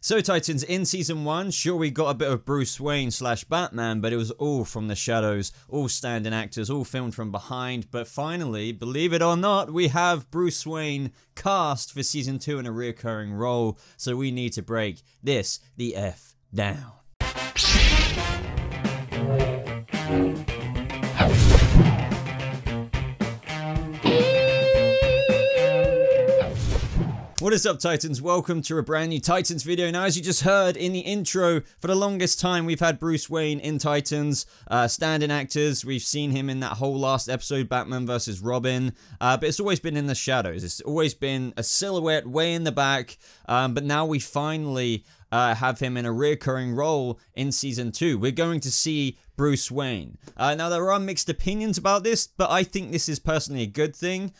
So Titans, in Season 1, sure we got a bit of Bruce Wayne / Batman, but it was all from the shadows, all stand-in actors, all filmed from behind, but finally, believe it or not, we have Bruce Wayne cast for Season 2 in a reoccurring role, so we need to break this the F down. What is up, Titans? Welcome to a brand new Titans video. Now, as you just heard in the intro, for the longest time we've had Bruce Wayne in Titans, stand-in actors. We've seen him in that whole last episode, Batman vs. Robin, but it's always been in the shadows. It's always been a silhouette way in the back, but now we finally have him in a recurring role in Season 2. We're going to see Bruce Wayne. Now, there are mixed opinions about this, but I think this is personally a good thing.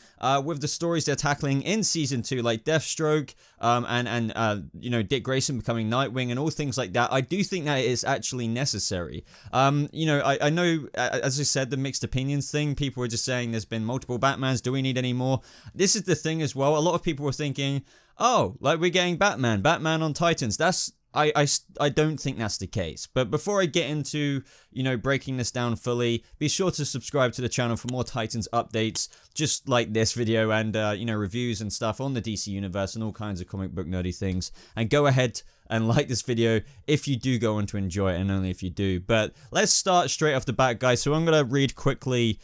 With the stories they're tackling in Season 2, like Deathstroke, and you know, Dick Grayson becoming Nightwing and all things like that, I do think that it is actually necessary. You know, I know, as I said, the mixed opinions thing, people were just saying there's been multiple Batmans, do we need any more? This is the thing as well, a lot of people were thinking, oh, like we're getting Batman on Titans. I don't think that's the case. But before I get into, you know, breaking this down fully, be sure to subscribe to the channel for more Titans updates, just like this video, and, you know, reviews and stuff on the DC Universe and all kinds of comic book nerdy things. And go ahead and like this video if you do go on to enjoy it, and only if you do. But let's start straight off the bat, guys. So I'm going to read quickly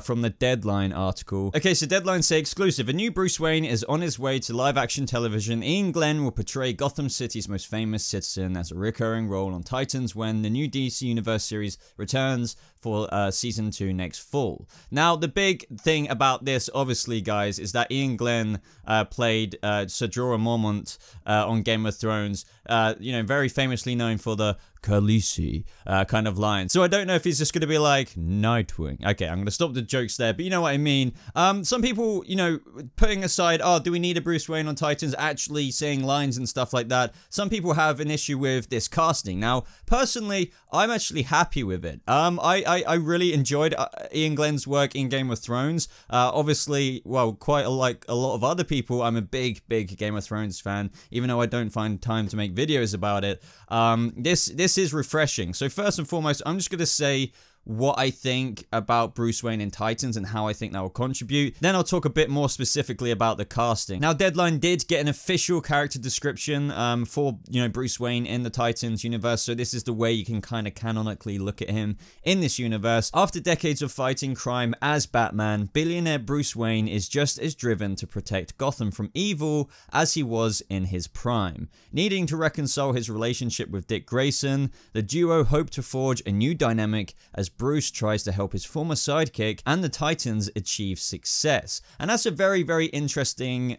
from the Deadline article. Okay, so Deadline say exclusive. A new Bruce Wayne is on his way to live-action television. Iain Glen will portray Gotham City's most famous citizen as a recurring role on Titans when the new DC Universe series returns for Season 2 next fall. Now, the big thing about this, obviously, guys, is that Iain Glen played Sir Jorah Mormont on Game of Thrones, you know, very famously known for the Khaleesi kind of line. So I don't know if he's just going to be like Nightwing. Okay, I'm going to stop the jokes there, but you know what I mean. Some people, you know, putting aside, oh, do we need a Bruce Wayne on Titans, actually saying lines and stuff like that, some people have an issue with this casting. Now, personally, I'm actually happy with it. I really enjoyed Iain Glen's work in Game of Thrones. Obviously, well, quite like a lot of other people, I'm a big Game of Thrones fan, even though I don't find time to make videos about it. This is refreshing. So first and foremost, I'm just going to say what I think about Bruce Wayne in Titans and how I think that will contribute. Then I'll talk a bit more specifically about the casting. Now, Deadline did get an official character description for, you know, Bruce Wayne in the Titans universe, so this is the way you can kind of canonically look at him in this universe. After decades of fighting crime as Batman, billionaire Bruce Wayne is just as driven to protect Gotham from evil as he was in his prime. Needing to reconcile his relationship with Dick Grayson, the duo hope to forge a new dynamic as Bruce tries to help his former sidekick and the Titans achieve success. And that's a very interesting,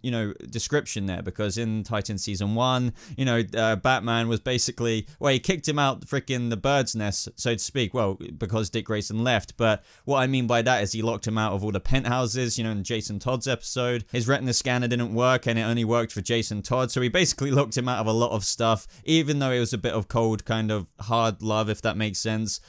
you know, description there, because in Titans Season 1, you know, Batman was basically, well, he kicked him out freaking the bird's nest, so to speak, well, because Dick Grayson left. But what I mean by that is he locked him out of all the penthouses, you know, in Jason Todd's episode. His retina scanner didn't work, and it only worked for Jason Todd, so he basically locked him out of a lot of stuff, even though it was a bit of cold, kind of hard love, if that makes sense.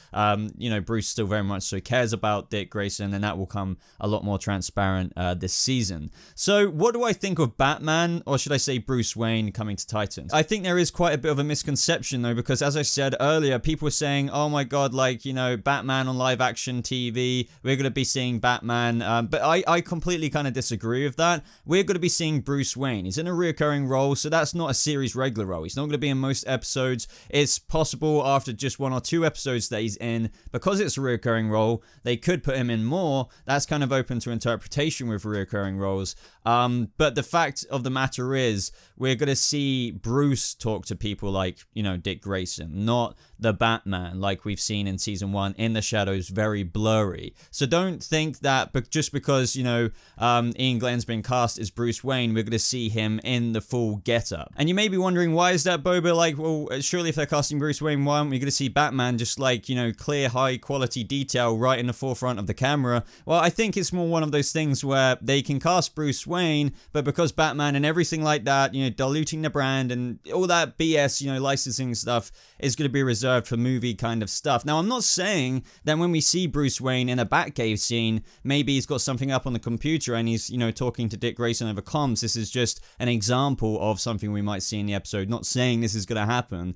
You know, Bruce still very much so cares about Dick Grayson, and that will come a lot more transparent this season. So what do I think of Batman, or should I say Bruce Wayne, coming to Titans? I think there is quite a bit of a misconception though, because as I said earlier, people were saying, oh my god, like, you know, Batman on live action TV, we're going to be seeing Batman, but I completely kind of disagree with that. We're going to be seeing Bruce Wayne. He's in a reoccurring role, so that's not a series regular role. He's not going to be in most episodes. It's possible after just 1 or 2 episodes that he's in, because it's a recurring role, they could put him in more. That's kind of open to interpretation with recurring roles. But the fact of the matter is, we're going to see Bruce talk to people like, you know, Dick Grayson, not the Batman like we've seen in Season 1 in the shadows, very blurry. So don't think that just because, you know, Iain Glen's been cast as Bruce Wayne, we're going to see him in the full getup. And you may be wondering, why is that, Boba? Like, well, surely if they're casting Bruce Wayne, why aren't we going to see Batman just, like, you know, clear high quality detail right in the forefront of the camera. Well, I think it's more one of those things where they can cast Bruce Wayne, but because Batman and everything like that, you know, diluting the brand and all that BS, you know, licensing stuff is going to be reserved for movie kind of stuff. Now, I'm not saying that when we see Bruce Wayne in a Batcave scene, maybe he's got something up on the computer and he's, you know, talking to Dick Grayson over comms. This is just an example of something we might see in the episode. Not saying this is going to happen.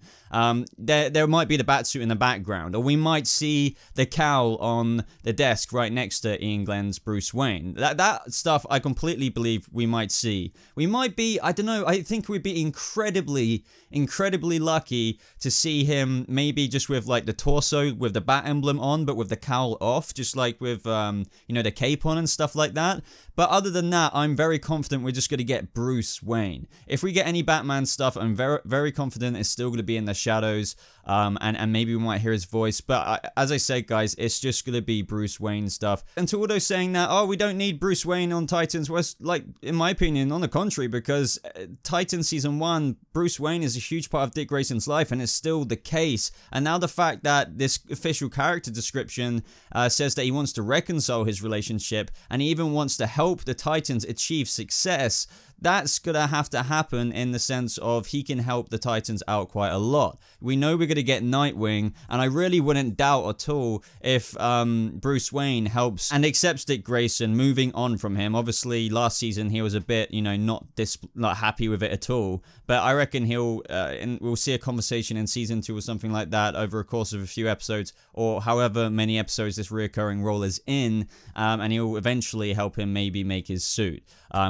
There might be the Batsuit in the background, or we might see the cowl on the desk right next to Iain Glen's Bruce Wayne. That stuff I completely believe we might see. We might be, I don't know, I think we'd be incredibly lucky to see him maybe just with like the torso with the bat emblem on, but with the cowl off, just like with, you know, the cape on and stuff like that. But other than that, I'm very confident we're just going to get Bruce Wayne. If we get any Batman stuff, I'm very confident it's still going to be in the shadows, and maybe we might hear his voice. But as I said, guys, it's just going to be Bruce Wayne stuff. And to all those saying that, oh, we don't need Bruce Wayne on Titans, well, like, in my opinion, on the contrary, because Titans Season 1, Bruce Wayne is a huge part of Dick Grayson's life, and it's still the case. And now the fact that this official character description says that he wants to reconcile his relationship, and he even wants to help the Titans achieve success, that's gonna have to happen in the sense of he can help the Titans out quite a lot. We know we're gonna get Nightwing, and I really wouldn't doubt at all if Bruce Wayne helps and accepts Dick Grayson, moving on from him. Obviously, last season he was a bit, you know, not happy with it at all. But I reckon we'll see a conversation in season 2 or something like that over a course of a few episodes, or however many episodes this reoccurring role is in, and he'll eventually help him maybe make his suit.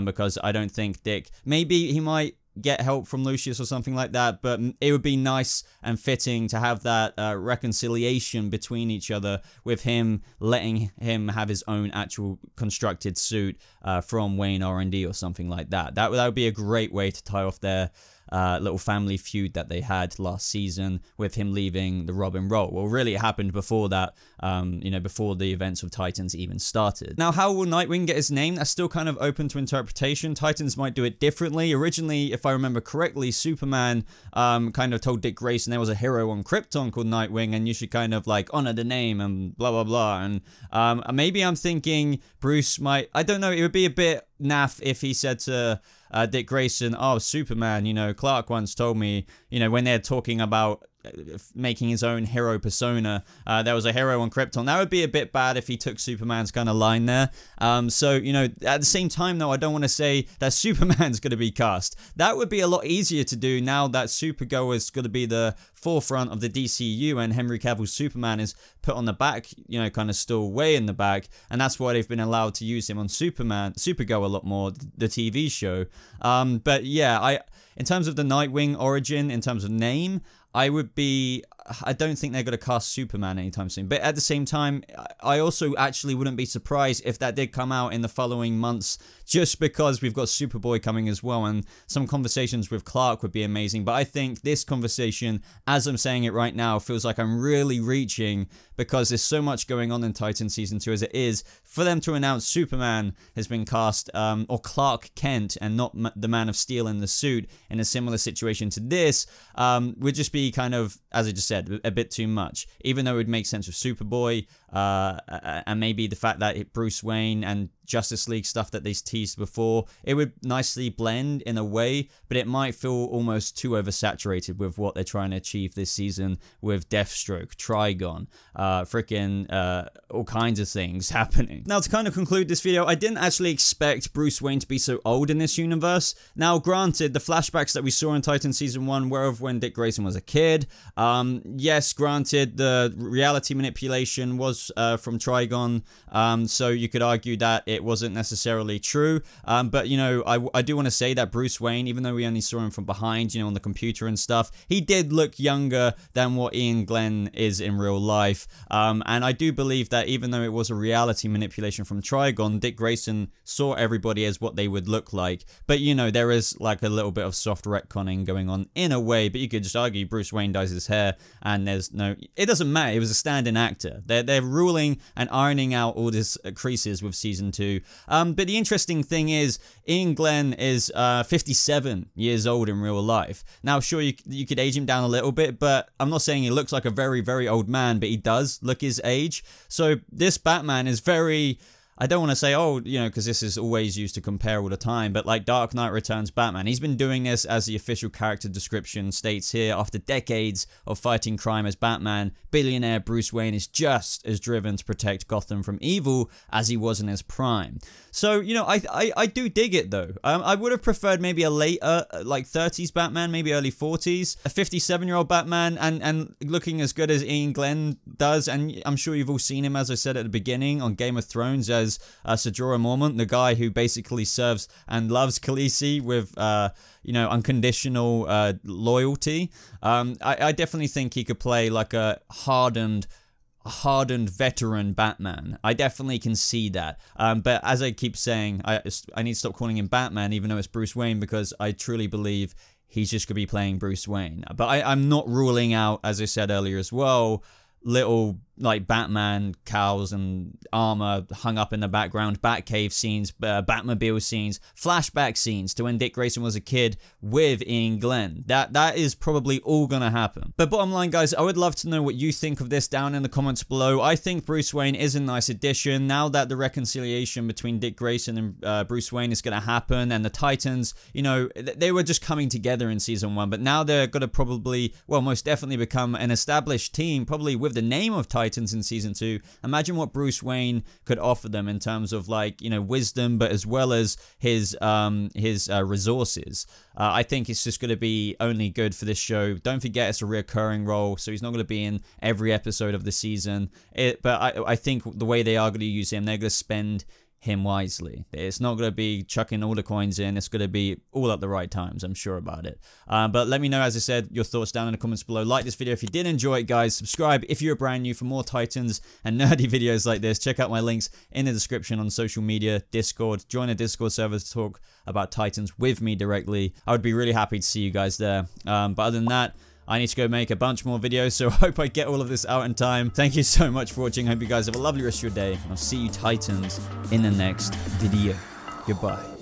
Because I don't think Dick, maybe he might get help from Lucius or something like that, but it would be nice and fitting to have that reconciliation between each other, with him letting him have his own actual constructed suit from Wayne R&D or something like that. That would be a great way to tie off their little family feud that they had last season with him leaving the Robin role. Well, really, it happened before that, you know, before the events of Titans even started. Now, how will Nightwing get his name? That's still kind of open to interpretation. Titans might do it differently. Originally, if I remember correctly, Superman kind of told Dick Grayson there was a hero on Krypton called Nightwing, and you should kind of like honor the name and blah, blah, blah. And maybe I'm thinking Bruce might, I don't know, it would be a bit naff if he said to Dick Grayson, oh, Superman, you know, Clark once told me, you know, when they're talking about making his own hero persona, there was a hero on Krypton. That would be a bit bad if he took Superman's kind of line there. So, you know, at the same time, though, I don't want to say that Superman's going to be cast. That would be a lot easier to do now that Supergirl is going to be the forefront of the DCU, and Henry Cavill's Superman is put on the back, you know, kind of still way in the back, and that's why they've been allowed to use him on Supergirl a lot more, the TV show. But yeah, in terms of the Nightwing origin, in terms of name, I don't think they're going to cast Superman anytime soon. But at the same time, I also actually wouldn't be surprised if that did come out in the following months, just because we've got Superboy coming as well, and some conversations with Clark would be amazing. But I think this conversation, as I'm saying it right now, feels like I'm really reaching, because there's so much going on in Titan Season 2 as it is. For them to announce Superman has been cast, or Clark Kent, and not the Man of Steel in the suit, in a similar situation to this, would just be kind of, as I just said, a bit too much. Even though it would make sense with Superboy, and maybe the fact that Bruce Wayne and Justice League stuff that they teased before, it would nicely blend in a way, but it might feel almost too oversaturated with what they're trying to achieve this season with Deathstroke, Trigon, all kinds of things happening. Now, to kind of conclude this video, I didn't actually expect Bruce Wayne to be so old in this universe. Now, granted, the flashbacks that we saw in Titan Season 1 were of when Dick Grayson was a kid. Yes, granted, the reality manipulation was from Trigon, so you could argue that it wasn't necessarily true, but you know, I do want to say that Bruce Wayne, even though we only saw him from behind, you know, on the computer and stuff, he did look younger than what Iain Glen is in real life, and I do believe that even though it was a reality manipulation from Trigon, Dick Grayson saw everybody as what they would look like. But you know, there is like a little bit of soft retconning going on in a way, but you could just argue Bruce Wayne dyes his hair and there's no, it doesn't matter, it was a stand-in actor. They're ruling and ironing out all this creases with season 2. But the interesting thing is, Iain Glen is 57 years old in real life. Now, sure, you could age him down a little bit, but I'm not saying he looks like a very, very old man, but he does look his age. So this Batman is very... I don't want to say, oh, you know, because this is always used to compare all the time, but like Dark Knight Returns Batman, he's been doing this, as the official character description states here, after decades of fighting crime as Batman. Billionaire Bruce Wayne is just as driven to protect Gotham from evil as he was in his prime. So, you know, I do dig it, though. I would have preferred maybe a later, like 30s Batman, maybe early 40s. A 57-year-old Batman and looking as good as Iain Glen does. And I'm sure you've all seen him, as I said at the beginning, on Game of Thrones as Sir Jorah Mormont, the guy who basically serves and loves Khaleesi with, you know, unconditional loyalty. I definitely think he could play like a hardened veteran Batman. I definitely can see that. But as I keep saying, I need to stop calling him Batman, even though it's Bruce Wayne, because I truly believe he's just going to be playing Bruce Wayne. But I'm not ruling out, as I said earlier as well, little like Batman cows and armor hung up in the background, Batcave scenes, Batmobile scenes, flashback scenes to when Dick Grayson was a kid with Iain Glen. That is probably all gonna happen. But bottom line, guys, I would love to know what you think of this down in the comments below. I think Bruce Wayne is a nice addition now that the reconciliation between Dick Grayson and Bruce Wayne is gonna happen, and the Titans, you know, they were just coming together in season 1, but now they're gonna probably, well, most definitely become an established team, probably with the name of Titans in season 2. Imagine what Bruce Wayne could offer them in terms of, like, you know, wisdom, but as well as his resources. I think it's just going to be only good for this show. Don't forget, it's a recurring role, so he's not going to be in every episode of the season. But I think the way they are going to use him, they're going to spend him wisely. It's not going to be chucking all the coins in. It's going to be all at the right times. I'm sure about it. But let me know, as I said, your thoughts down in the comments below. Like this video if you did enjoy it, guys. Subscribe if you're brand new for more Titans and nerdy videos like this. Check out my links in the description on social media, Discord. Join a Discord server to talk about Titans with me directly. I would be really happy to see you guys there. But other than that, I need to go make a bunch more videos, so I hope I get all of this out in time. Thank you so much for watching. I hope you guys have a lovely rest of your day. I'll see you Titans in the next video. Goodbye.